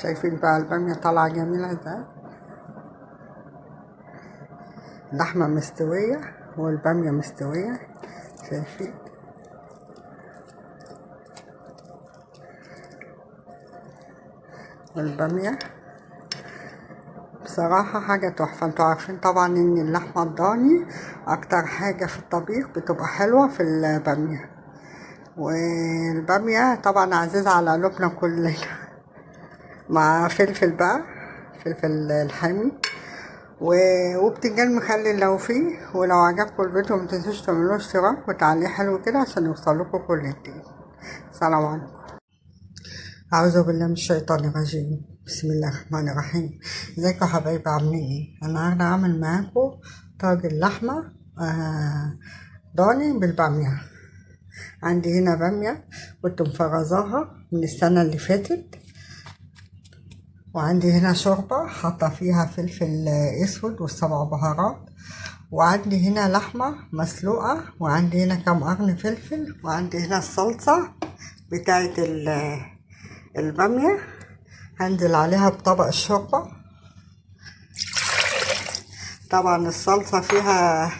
شايفين بقى البامية طالعة جميلة ازاي، اللحمة مستوية والبامية مستوية. شايفين البامية بصراحة حاجة تحفة. انتوا عارفين طبعا ان اللحمة الضاني اكتر حاجة في الطبيخ بتبقى حلوة في البامية، والبامية طبعا عزيزة على قلوبنا كلنا مع فلفل بقى، فلفل الحامي وبتنجان مخلل لو فيه. ولو عجبكم الفيديو متنسوش تعملوا اشتراك وتعليق حلو كده عشان يوصلكوا كل جديد. سلام عليكم. أعوذ بالله من الشيطان الرجيم، بسم الله الرحمن الرحيم. ازيكم يا حبايبي، عاملين ايه؟ النهارده هعمل معاكم طاجن لحمة ضاني بالبامية. عندي هنا بامية كنت مفرزاها من السنة اللي فاتت، وعندي هنا شوربة حاطة فيها فلفل اسود والسبع بهارات، وعندي هنا لحمة مسلوقة، وعندي هنا كام قرن فلفل، وعندي هنا الصلصة بتاعة البامية. هنزل عليها بطبق الشوربة. طبعا الصلصة فيها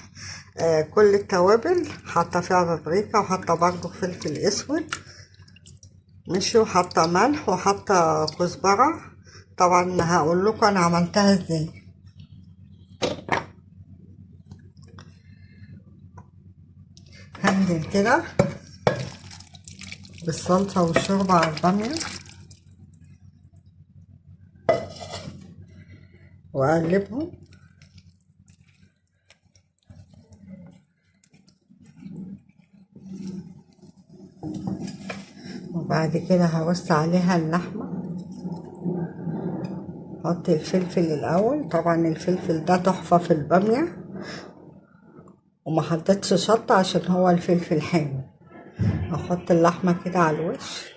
كل التوابل، حاطة فيها بابريكا وحاطة برضو فلفل اسود ماشي، وحاطة ملح وحاطة كزبرة. طبعا هقول لكم انا عملتها ازاي. هنزل كده بالصلصة والشوربة على البامية واقلبهم، وبعد كده هرص عليها اللحمة. احط الفلفل الاول، طبعا الفلفل ده تحفة في البامية، وما حطيتش شطة عشان هو الفلفل حامي. احط اللحمة كده على الوش،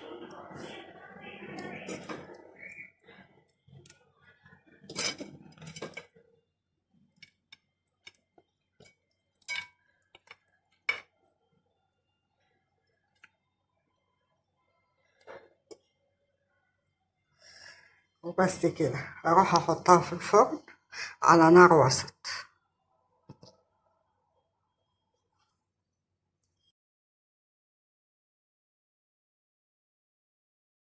وبس كده اروح احطها في الفرن على نار وسط.